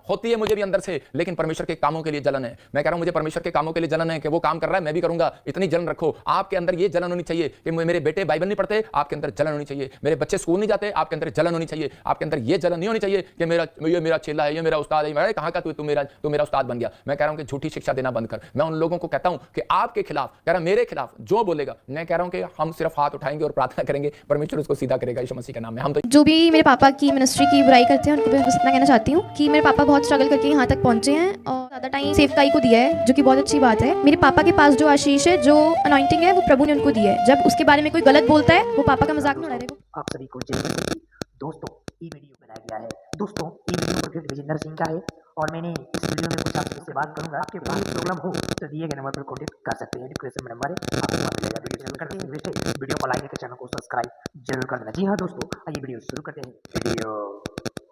होती है मुझे भी अंदर से, लेकिन परमेश्वर के कामों के लिए जलन है। मैं कह रहा हूं मुझे परमेश्वर के कामों के लिए जलन है कि वो काम कर रहा है मैं भी करूंगा, इतनी जलन रखो। आपके अंदर ये जलन होनी चाहिए कि मेरे बेटे बाइबल नहीं पढ़ते, आपके अंदर जलन होनी चाहिए। मेरे बच्चे स्कूल नहीं जाते, आपके अंदर जलन होनी चाहिए। आपके अंदर ये जलन नहीं होनी चाहिए कि ये मेरा चेला है, ये मेरा उस्ताद है, कहां का तू मेरा उस्ताद बन गया। मैं कह रहा हूं कि झूठी शिक्षा देना बंद कर। मैं उन लोगों को कहता हूं कि आपके खिलाफ, कह रहा मेरे खिलाफ जो बोलेगा, मैं कह रहा हूं कि हम सिर्फ हाथ उठाएंगे और प्रार्थना करेंगे, परमेश्वर उसको सीधा करेगा यीशु मसीह के नाम में। हम तो जो भी मेरे पापा की मिनिस्ट्री की बुराई करते हैं उनको मैं बस इतना कहना चाहती हूँ कि मेरे पापा बहुत स्ट्रगल करके यहाँ तक पहुँचे हैं और ज़्यादा टाइम सेवकाई को दिया है, जो कि बहुत अच्छी बात है। मेरे पापा के पास जो आशीष है, जो अनॉइंटिंग है, वो प्रभु ने उनको दी है। जब उसके बारे में कोई गलत बोलता है, वो पापा का मजाक नहीं उड़ाएगा। आप सभी को जय मसीह। दोस्तों, ये वीडियो बनाया गया है। दोस्तों, ये वीडियो प्रोफेट विजेंद्र सिंह का है और मैंने इस वीडियो में कुछ आपसे बात करूंगा। आपके कोई प्रॉब्लम हो तो दिए गए नंबर पर कॉन्टेक्ट कर सकते हैं। डिस्क्रिप्शन में नंबर है, आपको वहां मिलेगा। वीडियो शुरू करते हैं। वैसे वीडियो को लाइक करके चैनल को सब्सक्राइब जरूर कर देना। जी हाँ दोस्तों, आइए वीडियो शुरू करते हैं। Video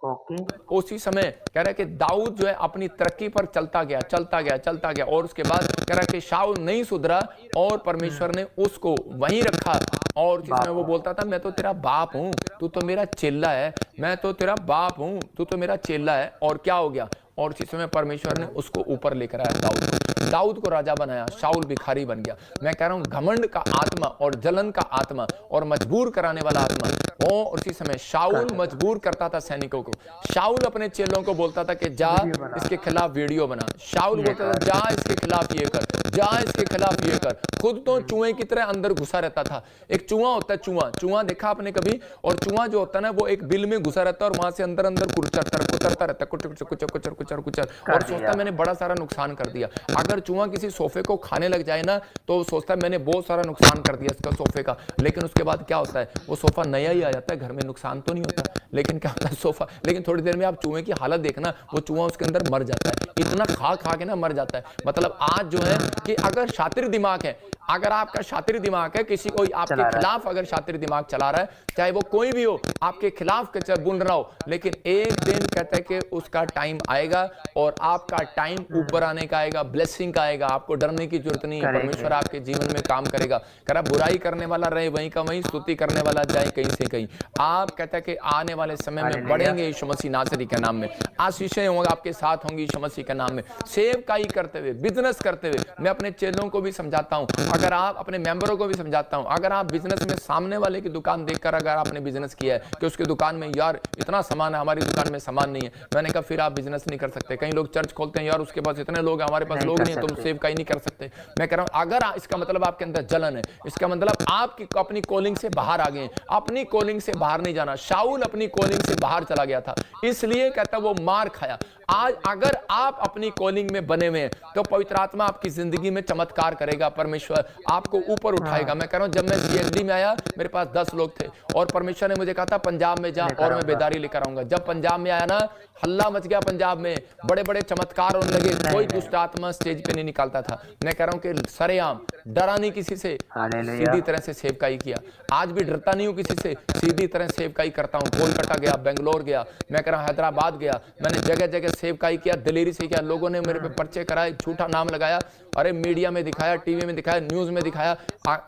okay. उसी समय कह रहा है कि दाऊद जो है अपनी तरक्की पर चलता गया और उसके बाद कह रहा है कि शाऊल नहीं सुधरा और परमेश्वर ने उसको वहीं रखा। और जिसमें वो बोलता था मैं तो तेरा बाप हूं, तू तो मेरा चेला है, मैं तो तेरा बाप हूं, तू तो मेरा चेला है। और क्या हो गया? और इसी समय परमेश्वर ने उसको ऊपर लेकर आया, दाऊद को राजा बनाया, शाऊल भिखारी बन गया। मैं कह रहा हूं घमंड का आत्मा और जलन का आत्मा और मजबूर कराने वाला आत्मा, और उसी समय शाऊल मजबूर करता था सैनिकों को। शाऊल अपने चेलों को बोलता था कि जा इसके खिलाफ वीडियो बना। शाऊल बोलता था जा इसके खिलाफ ये कर, जा इसके खिलाफ ये कर। खुद तो चूहे की तरह अंदर घुसा रहता था। एक चूहा होता है, चूहा देखा आपने कभी? और चूहा जो होता है ना, वो एक बिल में घुसा रहता है और वहां से अंदर कुचरता रहता है, कुचर और सोचता मैंने बड़ा सारा नुकसान कर दिया। अगर चूहा किसी सोफे को खाने लग जाए ना, तो सोचता है मैंने बहुत सारा नुकसान कर दिया इसका सोफे का। लेकिन उसके बाद क्या होता है? वो सोफा नया ही आ जाता है घर में, नुकसान तो नहीं होता। लेकिन क्या होता है? सोफा, लेकिन थोड़ी देर में आप चूहे की हालत देखना, वो चूहा उसके अंदर मर जाता है, इतना खा के ना मर जाता है। मतलब आज जो है कि अगर शातिर दिमाग है, अगर आपका शातिर दिमाग है, किसी कोई आपके खिलाफ अगर शातिर दिमाग चला रहा है, चाहे वो कोई भी हो, आपके खिलाफ बोल रहा हो, लेकिन एक दिन कहता है कि उसका टाइम आएगा और आपका टाइम ऊपर आने का आएगा, ब्लेसिंग का आएगा। आपको डरने की जरूरत नहीं है, परमेश्वर आपके जीवन में काम करेगा। कह रहा बुराई करने वाला रहे वहीं का वहीं, स्तुति करने वाला जाए कहीं से कहीं। आप कहता है कि आने वाले समय में बढ़ेंगे यीशु मसीह नासरी के नाम में, आशीषें होंगे आपके साथ होंगी यीशु मसीह के नाम में। सेवकाई करते हुए, बिजनेस करते हुए, मैं अपने चेलों को भी समझाता हूं, अगर आप अपने मेंबरों को भी समझाता हूं, अगर आप बिजनेस में सामने वाले की दुकान देखकर अगर आपने बिजनेस किया है कि उसकी दुकान में यार इतना सामान है, हमारी दुकान में सामान नहीं है, मैंने कहा फिर आप बिजनेस नहीं कर सकते। कई लोग चर्च खोलते हैं, यार उसके पास इतने लोग हैं, हमारे पास लोग नहीं है, तुम सेवकाई नहीं कर सकते। मैं कह रहा हूं अगर इसका मतलब आपके अंदर जलन है, इसका मतलब आपकी अपनी कॉलिंग से बाहर आ गए। अपनी कॉलिंग से बाहर नहीं जाना। शाऊल अपनी कॉलिंग से बाहर चला गया था, इसलिए कहता वो मार खाया। आज अगर आप अपनी कॉलिंग में बने हुए हैं तो पवित्र आत्मा आपकी जिंदगी में चमत्कार करेगा, परमेश्वर आपको ऊपर उठाएगा। मैं कह रहा हूं जब मैं पीएचडी में आया, मेरे पास 10 लोग थे और परमेश्वर ने मुझे कहा था पंजाब में जा और मैं बेदारी लेकर आऊंगा। जब पंजाब में आया ना, हल्ला मच गया पंजाब में, बड़े बड़े चमत्कार होने लगे, कोई दुष्ट आत्मा स्टेज पे नहीं निकालता था। मैं कह रहा हूं कि सरेआम डरा नहीं किसी से, सीधी तरह से सेवकाई किया। आज भी डरता नहीं हूं किसी से, सीधी तरह सेवकाई करता हूं। कोलकाता गया, बेंगलोर गया, मैं कह रहा हूं हैदराबाद गया, मैंने जगह जगह सेवकाई किया, दिलेरी से किया। लोगों ने मेरे पे पर्चे कराए, झूठा नाम लगाया, अरे मीडिया में दिखाया, टीवी में दिखाया, न्यूज में दिखाया।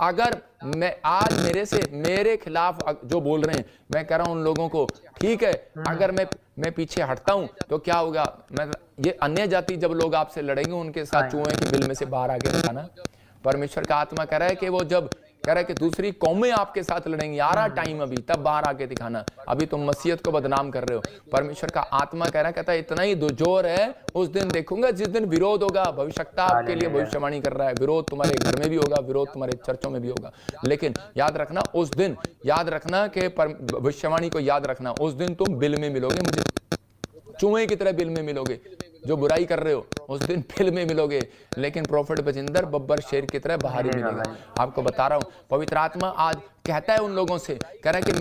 अगर मैं आज मेरे खिलाफ जो बोल रहे हैं, मैं कह रहा हूं उन लोगों को ठीक है, अगर मैं पीछे हटता हूं तो क्या होगा? मैं ये अन्य जाति जब लोग आपसे लड़ेंगे, उनके साथ चूहे की बिल में से बाहर आके दिखाना। परमेश्वर का आत्मा कह रहा है कि वो जब कह रहा है कि दूसरी कौमें आपके साथ लड़ेंगी, आ रहा टाइम अभी, तब बाहर आके दिखाना। अभी तुम मसीहत को बदनाम कर रहे हो। परमेश्वर का आत्मा कह रहा है, कहता है इतना ही जोर है, उस दिन देखूंगा जिस दिन विरोध होगा। भविष्यता आपके लिए भविष्यवाणी कर रहा है, विरोध तुम्हारे घर में भी होगा, विरोध तुम्हारे चर्चों में भी होगा। लेकिन याद रखना, उस दिन याद रखना कि भविष्यवाणी को याद रखना, उस दिन तुम बिल में मिलोगे, मुझे चूहे की तरह बिल में मिलोगे। जो बुराई कर रहे हो उस दिन बिल में मिलोगे, लेकिन प्रोफेट बजिंदर बब्बर शेर की तरह बाहर ही मिलेगा। आपको बता रहा हूं, पवित्र आत्मा आज कहता है उन लोगों से, कह रहा है कि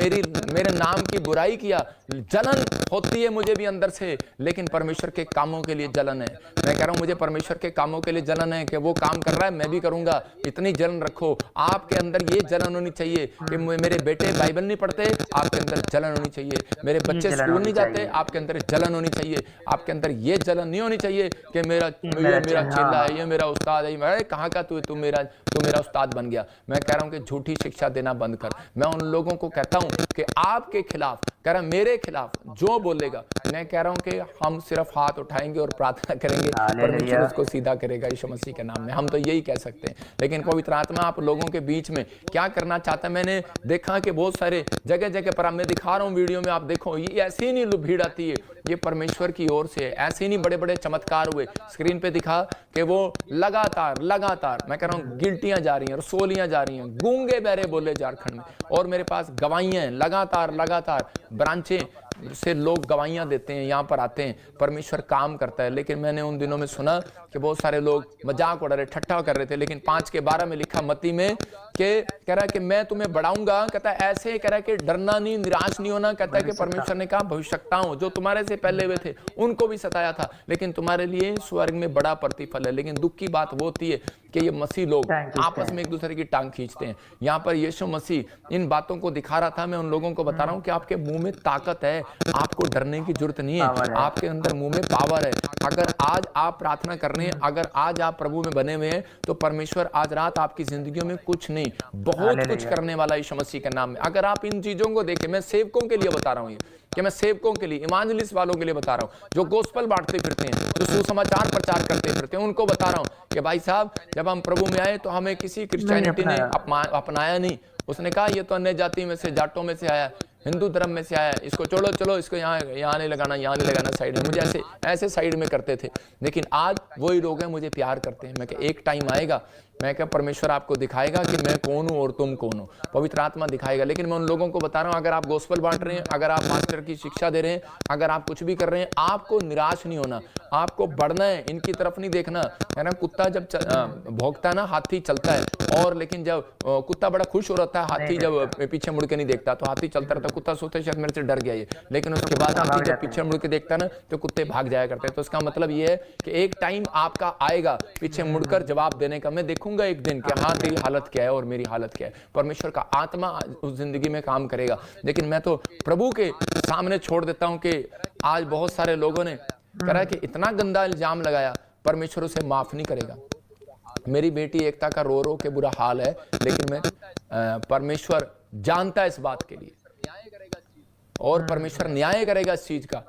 मेरे नाम की बुराई किया, जलन होती है मुझे भी अंदर से, लेकिन परमेश्वर के कामों के लिए जलन है। मैं कह रहा हूं मुझे परमेश्वर के कामों के लिए जलन है कि वो काम कर रहा है मैं भी करूंगा, इतनी जलन रखो। आपके अंदर ये जलन होनी चाहिए कि मेरे बेटे बाइबल नहीं पढ़ते, आपके अंदर जलन होनी चाहिए। मेरे बच्चे स्कूल नहीं जाते, आपके अंदर जलन होनी चाहिए। आपके अंदर ये जलन नहीं होनी चाहिए कि मेरा चेला है, ये मेरा उस्ताद है, कहां का तू मेरा उस्ताद बन गया। मैं कह रहा हूं कि झूठी शिक्षा देना बंद कर। मैं उन लोगों को कहता हूं कि आपके खिलाफ कह रहा मेरे खिलाफ जो बोलेगा, मैं कह रहा हूं कि हम सिर्फ हाथ उठाएंगे और प्रार्थना करेंगे, परमेश्वर उसको सीधा करेगा यीशु मसीह के नाम में। हम तो यही कह सकते हैं। लेकिन पवित्र आत्मा आप लोगों के बीच में क्या करना चाहता है, मैंने देखा कि बहुत सारे जगह जगह पर, मैं दिखा रहा हूं वीडियो में, आप देखो ये ऐसी नहीं भीड़ आती है, ये परमेश्वर की ओर से है। ऐसे नहीं बड़े बड़े चमत्कार हुए, स्क्रीन पे दिखा कि वो लगातार मैं कह रहा हूँ गिल्टियां जा रही हैं, रसोलियां जा रही हैं, गूंगे बहरे बोले झारखंड में, और मेरे पास गवाहियां हैं, लगातार ब्रांचें से लोग गवाहियां देते हैं, यहाँ पर आते हैं, परमेश्वर काम करता है। लेकिन मैंने उन दिनों में सुना कि बहुत सारे लोग मजाक उड़ा रहे, ठट्ठा कर रहे थे। लेकिन 5:12 में लिखा मत्ती में कि कह रहा है कि मैं तुम्हें बढ़ाऊंगा, कहता है ऐसे, कह रहा है कि डरना नहीं, निराश नहीं होना। कहता है कि परमेश्वर ने कहा भविष्यवक्ताओं जो तुम्हारे से पहले हुए थे उनको भी सताया था, लेकिन तुम्हारे लिए स्वर्ग में बड़ा प्रतिफल है। लेकिन दुख की बात वो होती है कि ये मसीह लोग आपस में एक दूसरे की टांग खींचते हैं। यहाँ पर यीशु मसीह इन बातों को दिखा रहा था। मैं उन लोगों को बता रहा हूँ कि आपके मुंह में ताकत है, आपको डरने की जरूरत नहीं है, आपके अंदर मुंह में पावर है। अगर आज आप प्रार्थना कर रहे हैं, अगर आज आप प्रभु में बने हुए हैं, तो परमेश्वर आज रात आपकी जिंदगियों में कुछ नहीं बहुत कुछ करने वाला यीशु मसीह के नाम में। अगर आप इन चीजों को देखें, मैं सेवकों के लिए बता रहा हूँ ये, कि मैं सेवकों के लिए, इवांजलिस्ट वालों के लिए बता रहा हूँ, जो गोस्पल बांटते फिरते हैं, जो सुसमाचार प्रचार करते फिरते हैं, उनको बता रहा हूँ कि भाई साहब जब हम प्रभु में आए तो हमें किसी क्रिश्चियनिटी ने अपनाया नहीं। उसने कहा ये तो अन्य जाति में से, जाटों में से आया, हिंदू धर्म में से आया, इसको छोड़ो, चलो इसको यहाँ नहीं लगाना, यहाँ नहीं लगाना, साइड में। मुझे ऐसे साइड में करते थे। लेकिन आज वही लोग हैं मुझे प्यार करते हैं। मैं क्या एक टाइम आएगा, मैं क्या परमेश्वर आपको दिखाएगा कि मैं कौन हूँ और तुम कौन हो, पवित्र आत्मा दिखाएगा। लेकिन मैं उन लोगों को बता रहा हूँ, अगर आप गोस्पल बांट रहे हैं, अगर आप मास्टर की शिक्षा दे रहे हैं, अगर आप कुछ भी कर रहे हैं, आपको निराश नहीं होना, आपको बढ़ना है, इनकी तरफ नहीं देखना है ना। कुत्ता जब भौंकता है ना, हाथी चलता है, और लेकिन जब कुत्ता बड़ा खुश हो रहा है, हाथी जब पीछे मुड़ के नहीं देखता तो हाथी चलता रहता। कुत्ता सोचता है शायद मेरे से डर गया ये, लेकिन उसके बाद हाथी जब पीछे मुड़ के देखता ना तो कुत्ते भाग जाया करते हैं। तो इसका मतलब ये है कि एक टाइम आपका आएगा पीछे मुड़कर जवाब देने का। मैं देखूंगा एक दिन कि हाँ तेरी हालत क्या है और मेरी हालत क्या है। परमेश्वर का आत्मा उस जिंदगी में काम करेगा। लेकिन मैं तो प्रभु के सामने छोड़ देता हूं कि आज बहुत सारे लोगों ने कहा कि इतना गंदा इल्जाम लगाया, परमेश्वर उसे माफ नहीं करेगा। मेरी बेटी एकता का रो रो के बुरा हाल है, लेकिन मैं परमेश्वर जानता है इस बात के लिए, और परमेश्वर न्याय करेगा इस चीज का।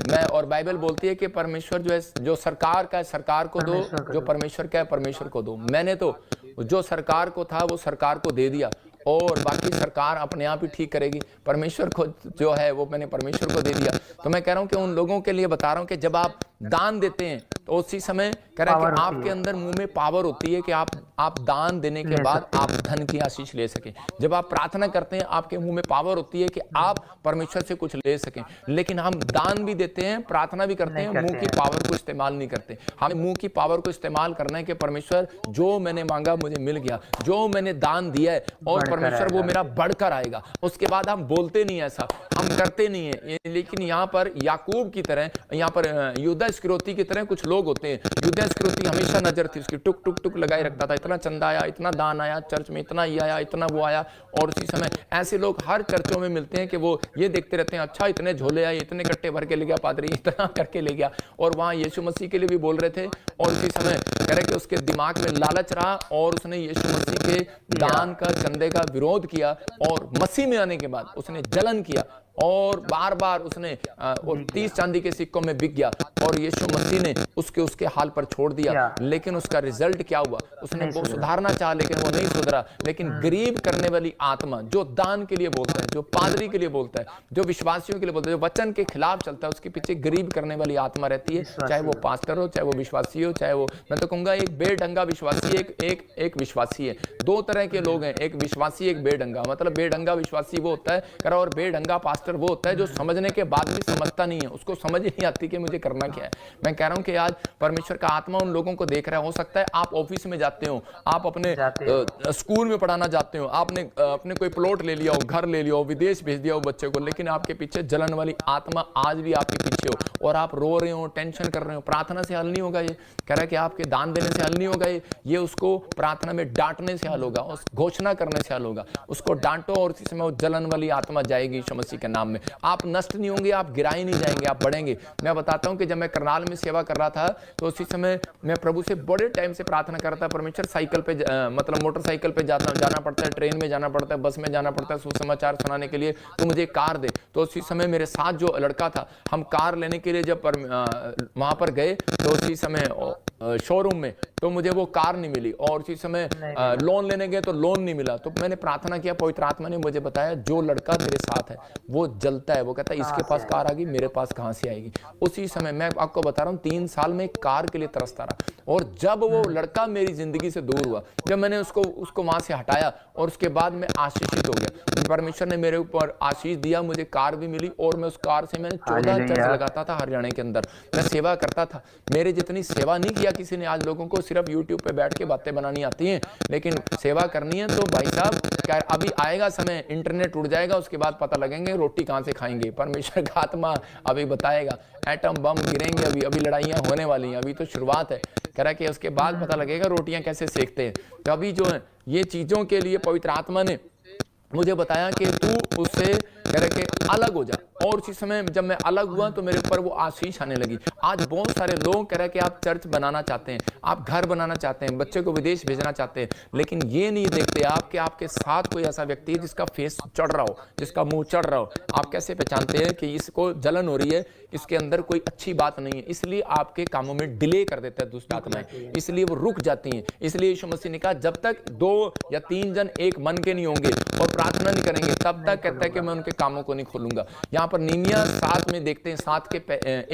मैं और बाइबल बोलती है कि परमेश्वर जो है, जो सरकार का है सरकार को दो, जो परमेश्वर का है परमेश्वर को दो। मैंने तो जो सरकार को था वो सरकार को दे दिया, और बाकी सरकार अपने आप ही ठीक करेगी। परमेश्वर को जो है वो मैंने परमेश्वर को दे दिया। तो मैं कह रहा हूं कि उन लोगों के लिए बता रहा हूं कि जब आप दान देते हैं तो उसी समय कह रहा है कि आपके अंदर मुंह में पावर होती है कि आप दान देने के बाद आप धन की आशीष ले सकें। जब आप प्रार्थना करते हैं आपके मुंह में पावर होती है कि आप परमेश्वर से कुछ ले सकें। लेकिन हम दान भी देते हैं, प्रार्थना भी करते हैं, मुंह की पावर को इस्तेमाल नहीं करते। हमें मुंह की पावर को इस्तेमाल करना है कि परमेश्वर जो मैंने मांगा मुझे मिल गया, जो मैंने दान दिया है, और परमेश्वर वो मेरा बढ़कर आएगा। उसके बाद हम बोलते नहीं, ऐसा हम करते नहीं है। लेकिन यहाँ पर याकूब की तरह, यहाँ पर यहूदा इस्करियोती की तरह कुछ लोग होते हैं। यहूदा इस्करियोती हमेशा नजर थी उसकी, टुक टुक टुक लगाए रखता था, इतना चंदा आया, इतना दान आया, चर्च में इतना ये आया, इतना वो आया। और उसी समय ऐसे लोग हर चर्चों में मिलते हैं कि वो ये देखते रहते हैं, अच्छा इतने झोले आए, इतने कट्टे भर के ले गया पादरी, इतना करके ले गया। और वहां यीशु मसीह के लिए भी बोल रहे थे। और उसी समय कह रहे कि उसके दिमाग में लालच रहा और उसने यीशु मसीह के दान का, चंदे का विरोध किया। और मसीह में आने के बाद उसने जलन किया और बार बार उसने 30 चांदी के सिक्कों में बिक गया, और यीशु मसीह ने उसके हाल पर छोड़ दिया। लेकिन उसका रिजल्ट क्या हुआ? उसने वो सुधारना चाहा लेकिन वो नहीं सुधरा। लेकिन गरीब करने वाली आत्मा जो दान के लिए बोलता है, जो पादरी के लिए बोलता है, जो विश्वासियों के लिए बोलता है, जो वचन के खिलाफ चलता है, उसके पीछे गरीब करने वाली आत्मा रहती है। चाहे वो पास्टर हो, चाहे वो विश्वासी हो, चाहे वो, मैं तो कहूंगा एक बेढंगा विश्वासी, एक विश्वासी है। दो तरह के लोग हैं, एक विश्वासी, एक बेढंगा। मतलब बेढंगा विश्वासी वो होता है, और बेढंगा पास्टर वो होता है जो समझने के बाद भी समझता नहीं है, उसको समझ ही नहीं आती कि मुझे करना क्या है। मैं कह रहा हूं कि आज परमेश्वर का आत्मा उन लोगों को देख रहा है। हो सकता है आप ऑफिस में जाते हो, आप अपने स्कूल में पढ़ाना चाहते हो, आपने अपने कोई प्लॉट ले लिया हो, घर ले लिया हो, विदेश भेज दिया हो बच्चे को, लेकिन आपके पीछे जलन वाली आत्मा आज भी आपके पीछे हो, और आप रो रहे हो, टेंशन कर रहे हो। प्रार्थना से हल नहीं होगा ये, कह रहा है कि आपके दान देने से हल नहीं होगा ये उसको प्रार्थना में डांटने से हल होगा, उस घोषणा करने से हल होगा। उसको डांटो और इसी समय वो जलन वाली आत्मा जाएगी यीशु मसीह के नाम में। आप नष्ट नहीं होंगे, आप गिराए नहीं जाएंगे, आप बढ़ेंगे। मैं बताता हूं कि जब मैं करनाल में सेवा कर रहा था तो उसी समय मैं प्रभु से बड़े टाइम से प्रार्थना करता, परमेश्वर साइकिल पे मतलब मोटरसाइकिल पे जाना पड़ता है, ट्रेन में जाना पड़ता है, बस में जाना पड़ता है सुसमाचार सुनाने के लिए, तो मुझे कार दे। तो उसी समय मेरे साथ जो लड़का था, हम कार लेने के लिए जब वहां पर गए तो उसी समय शोरूम में, तो मुझे वो कार नहीं मिली, और उसी समय लोन लेने गए तो लोन नहीं मिला। तो मैंने प्रार्थना किया, पवित्र आत्मा ने मुझे बताया जो लड़का तेरे साथ है वो जलता है, वो कहता है इसके पास कार आ गई, मेरे पास कहां से आएगी। उसी समय मैं आपको बता रहा हूँ 3 साल में कार के लिए तरसता रहा, और जब वो लड़का मेरी जिंदगी से दूर हुआ, जब मैंने उसको वहां से हटाया, और उसके बाद मैं आशीषित हो गया। परमेश्वर ने मेरे ऊपर आशीष दिया, मुझे कार भी मिली, और मैं उस कार से मैंने 14 चर्च लगाता था हरियाणा के अंदर, मैं सेवा करता था। मेरे जितनी सेवा नहीं किया किसी ने। आज लोगों को सिर्फ यूट्यूब पे बैठ के बातें बनानी आती हैं, लेकिन सेवा करनी है तो भाई साहब क्या अभी आएगा समय, इंटरनेट उड़ जाएगा, उसके बाद पता लगेंगे रोटी कहां से खाएंगे। परमेश्वर का आत्मा अभी बताएगा, एटम बम गिरेंगे, अभी लड़ाइयां होने वाली हैं, अभी तो शुरुआत है। कह रहा कि उसके बाद पता लगेगा रोटियां कैसे सेकते हैं। तो अभी जो है ये चीजों के लिए पवित्र आत्मा ने मुझे बताया कि तू उससे कह रहे कि अलग हो जा, और उसी समय जब मैं अलग हुआ तो मेरे ऊपर वो आशीष आने लगी। आज बहुत सारे लोग कह रहे कि आप चर्च बनाना चाहते हैं, आप घर बनाना चाहते हैं, बच्चे को विदेश भेजना चाहते हैं, लेकिन ये नहीं देखते आप कि आपके साथ कोई ऐसा व्यक्ति है जिसका फेस चढ़ रहा हो, जिसका मुंह चढ़ रहा हो। आप कैसे पहचानते हैं कि इसको जलन हो रही है, इसके अंदर कोई अच्छी बात नहीं है, इसलिए आपके कामों में डिले कर देता है दुष्ट आत्माएं, इसलिए वो रुक जाती हैं। इसलिए यीशु मसीह ने कहा जब तक 2 या 3 जन एक मन के नहीं होंगे और प्रार्थना नहीं करेंगे, तब तक कहता है कि मैं उनके कामों को नहीं खोलूंगा। यहाँ पर नीमिया 7 में देखते हैं, 7 के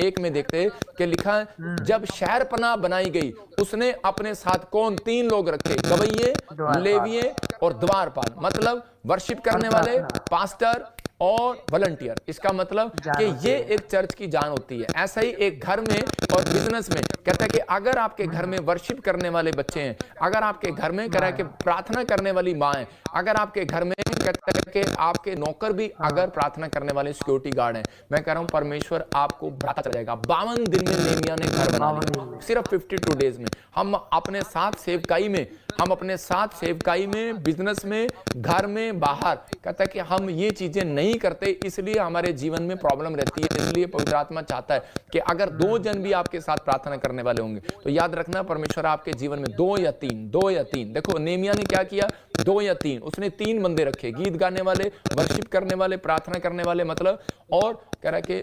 1 में देखते हैं कि लिखा है जब शहरपनाह बनाई गई उसने अपने साथ कौन 3 लोग रखे, गवैये, लेविये और द्वारपाल, मतलब वर्शिप करने वाले, पास्टर और वॉलंटियर। इसका मतलब कि ये एक चर्च की जान होती है। ऐसा ही एक घर में और बिजनेस में कहता है कि अगर आपके घर में वर्शिप करने वाले बच्चे हैं, अगर आपके घर में कह रहा है कि प्रार्थना करने वाली माँ है, अगर आपके घर में कहता है कि आपके नौकर भी अगर प्रार्थना करने वाले सिक्योरिटी गार्ड हैं, मैं कह रहा हूं परमेश्वर आपको बढ़ाता चला जाएगा। 52 दिन में नेमिया ने घर बना लिया, सिर्फ 52 डेज में। हम अपने साथ सेवकाई में, हम अपने साथ सेवकाई में, बिजनेस में, घर में, बाहर, कहता है कि हम ये चीजें नहीं करते, इसलिए हमारे जीवन में प्रॉब्लम रहती है। इसलिए पवित्र आत्मा चाहता है कि अगर 2 जन भी आपके साथ प्रार्थना करने वाले होंगे तो याद रखना परमेश्वर आपके जीवन में 2 या 3। देखो नेमिया ने क्या किया, 2 या 3, उसने 3 बंदे रखे, गीत गाने वाले, वर्शिप करने वाले, प्रार्थना करने वाले, मतलब, और कह रहा कि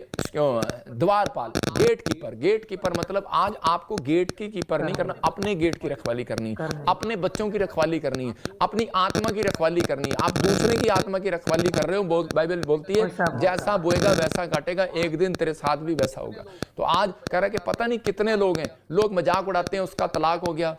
द्वारपाल, गेट कीपर मतलब आज आपको गेट की कीपर नहीं करना, अपने गेट की रखवाली करनी है, अपने बच्चों की रखवाली करनी है, अपनी आत्मा की रखवाली करनी है। आप दूसरे की आत्मा की रखवाली कर रहे हो, बाइबल बोलती है जैसा बोएगा वैसा काटेगा, एक दिन तेरे साथ भी वैसा होगा। तो आज कह रहा कि पता नहीं कितने लोग हैं, लोग मजाक उड़ाते हैं, उसका तलाक हो गया,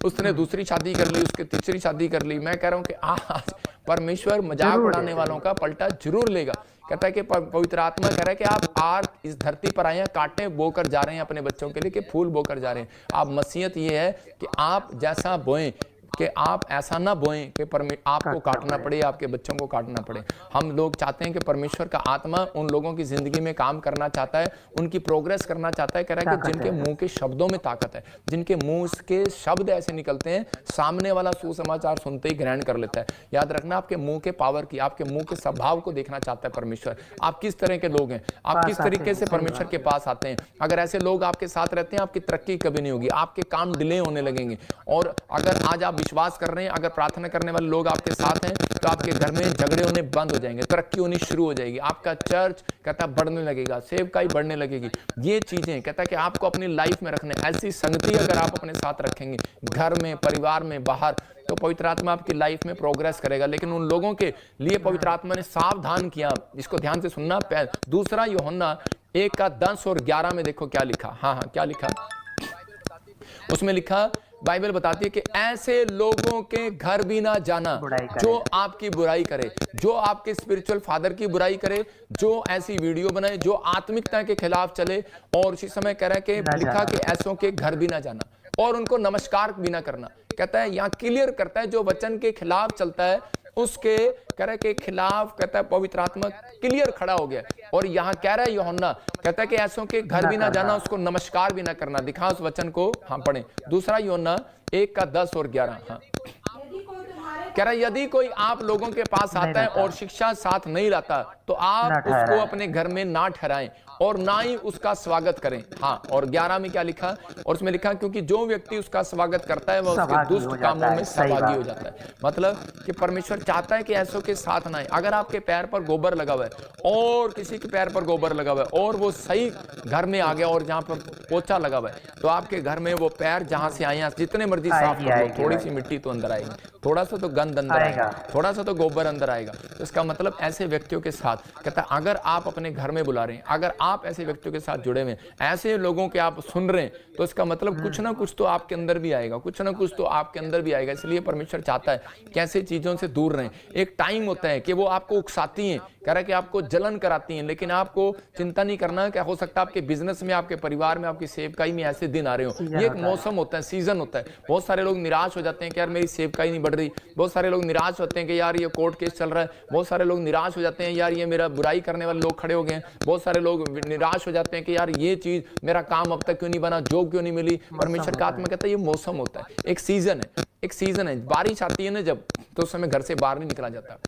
उसने दूसरी शादी कर ली, उसके तीसरी शादी कर ली। मैं कह रहा हूं कि आज परमेश्वर मजाक उड़ाने वालों का पलटा जरूर लेगा। कहता है कि पवित्र आत्मा कह रहा है कि आप आज इस धरती पर आए हैं, कांटे बोकर जा रहे हैं अपने बच्चों के लिए, कि फूल बोकर जा रहे हैं। आप मसीहत ये है कि आप जैसा बोएं, कि आप ऐसा ना बोएं कि आपको काटना पड़े, आपके बच्चों को काटना पड़े। हम लोग चाहते हैं कि परमेश्वर का आत्मा उन लोगों की जिंदगी में काम करना चाहता है, उनकी प्रोग्रेस करना चाहता है। कह रहा है कि जिनके मुंह के शब्दों में ताकत है, जिनके मुंह के शब्द ऐसे निकलते हैं सामने वाला सुसमाचार सुनते ही ग्रहण कर लेता है। याद रखना आपके मुंह के पावर की, आपके मुंह के स्वभाव को देखना चाहता है परमेश्वर। आप किस तरह के लोग हैं, आप किस तरीके से परमेश्वर के पास आते हैं। अगर ऐसे लोग आपके साथ रहते हैं, आपकी तरक्की कभी नहीं होगी, आपके काम डिले होने लगेंगे। और अगर आज आप विश्वास कर रहे हैं, अगर प्रार्थना करने वाले लोग आपके साथ हैं, तो आपके घर में झगड़े होने बंद हो जाएंगे, तरक्की होनी शुरू हो जाएगी, आपका चर्च कहता बढ़ने लगेगा, सेवकाई बढ़ने लगेगी। ये चीजें कहता कि आपको अपनी लाइफ में रखने, ऐसी संगति अगर आप अपने साथ रखेंगे, घर में, परिवार में, बाहर, तो पवित्र आत्मा आपकी लाइफ में प्रोग्रेस करेगा। लेकिन उन लोगों के लिए पवित्र आत्मा ने सावधान किया, इसको ध्यान से सुनना। 2 यूहन्ना 1:10 और 11 में देखो क्या लिखा। हाँ, क्या लिखा उसमें? लिखा, बाइबल बताती है कि ऐसे लोगों के घर भी ना जाना जो आपकी बुराई करे, जो आपके स्पिरिचुअल फादर की बुराई करे, जो ऐसी वीडियो बनाए, जो आत्मिकता के खिलाफ चले। और उसी समय कह रहा है कि लिखा कि ऐसों के घर भी ना जाना और उनको नमस्कार भी ना करना। कहता है यहाँ क्लियर करता है जो वचन के खिलाफ चलता है उसके कह के खिलाफ कहता है पवित्र आत्मा क्लियर खड़ा हो गया। और यहाँ कह रहा है यूहन्ना, कहता है कि ऐसों के घर भी ना जाना, उसको नमस्कार भी ना करना। दिखा उस वचन को, हम पढ़ें 2 यूहन्ना 1:10 और 11। हाँ, कह रहा है यदि कोई आप लोगों के पास आता है और शिक्षा साथ नहीं लाता तो आप उसको अपने घर में ना ठहराएं और ना ही उसका स्वागत करें। हाँ, और 11 में क्या लिखा, और उसमें लिखा क्योंकि जो व्यक्ति उसका स्वागत करता है वह उसके सहभागी हो दुष्ट जाता कामों है, में सही सहभागी बात। हो जाता है। मतलब कि परमेश्वर चाहता है कि ऐसों के साथ ना आए। अगर आपके पैर पर गोबर लगा हुआ है और किसी के पैर पर गोबर लगा हुआ है और वो सही घर में आ गया और जहां पर पोछा लगा हुआ है, तो आपके घर में वो पैर जहां से आए हैं जितने मर्जी साफ आएगी, कर लो, आएगी थोड़ी भाई। सी मिट्टी तो अंदर आएगी, थोड़ा सा तो गंद अंदर आएगा, आएगा। थोड़ा सा तो गोबर अंदर आएगा। तो इसका मतलब ऐसे व्यक्तियों के साथ कहता है, अगर आप अपने घर में बुला रहे हैं, अगर आप ऐसे व्यक्तियों के साथ जुड़े हुए हैं, ऐसे लोगों के आप सुन रहे हैं, तो इसका मतलब कुछ ना कुछ तो आपके अंदर भी आएगा, कुछ ना कुछ तो आपके अंदर भी आएगा। इसलिए परमेश्वर चाहता है कि ऐसे चीजों से दूर रहें। एक टाइम होता है कि वो आपको उकसाती हैं, कह रहा है कि आपको जलन कराती हैं, लेकिन आपको चिंता नहीं करना। क्या हो सकता है आपके बिजनेस में, आपके परिवार में, आपकी सेवकाई में ऐसे दिन आ रहे हो। ये एक मौसम होता है, सीजन होता है। बहुत सारे लोग निराश हो जाते हैं कि यार मेरी सेवकाई नहीं बढ़ रही। बहुत सारे लोग निराश होते हैं कि यार ये कोर्ट केस चल रहा है। बहुत सारे लोग निराश हो जाते हैं यार ये मेरा बुराई करने वाले लोग खड़े हो गए हैं। बहुत सारे लोग निराश हो जाते हैं कि यार ये चीज, मेरा काम अब तक क्यों नहीं बना, जॉब क्यों नहीं मिली। परमेश्वर का आत्मा कहता है ये मौसम होता है, एक सीजन है, एक सीजन है। बारिश आती है ना जब, तो उस समय घर से बाहर नहीं निकला जाता,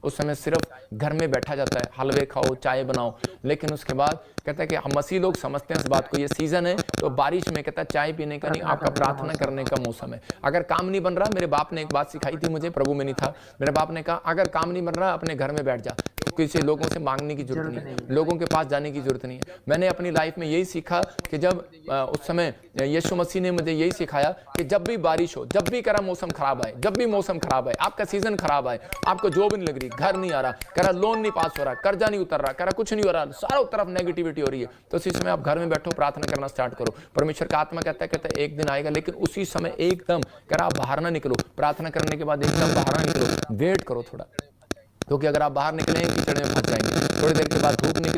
उस समय सिर्फ घर में बैठा जाता है, हलवे खाओ, चाय बनाओ। लेकिन उसके बाद कहता है कि हम मसीह लोग समझते हैं इस बात को, ये सीजन है तो बारिश में कहता है चाय पीने का नहीं, आपका प्रार्थना करने का मौसम है। अगर काम नहीं बन रहा, मेरे बाप ने एक बात सिखाई थी मुझे, प्रभु में नहीं था, मेरे बाप ने कहा अगर काम नहीं बन रहा अपने घर में बैठ जा, किसी लोगों से मांगने की जरूरत नहीं है, लोगों के पास जाने की जरूरत नहीं है। मैंने अपनी लाइफ में यही सीखा कि जब उस समय यीशु मसीह ने मुझे यही सिखाया कि जब भी बारिश हो, जब भी करा मौसम खराब आए, जब भी मौसम खराब आए, आपका सीजन खराब आए, आपको जॉब नहीं लग रही, घर नहीं आ रहा, कह रहा लोन नहीं पास हो रहा, कर्जा नहीं उतर रहा, कह रहा कुछ नहीं हो रहा, सारों तरफ नेगेटिविटी हो रही है, तो इसी समय आप घर में बैठो, प्रार्थना करना स्टार्ट करो। परमेश्वर का आत्मा कहता है एक दिन आएगा, लेकिन उसी समय एकदम कह रहा आप बाहर ना निकलो, प्रार्थना करने के बाद एकदम बाहर ना निकलो, वेट करो थोड़ा, क्योंकि अगर आप बाहर निकलेंगे कीचड़ में फंस जाएंगे। थोड़ी देर के बाद धूप निकल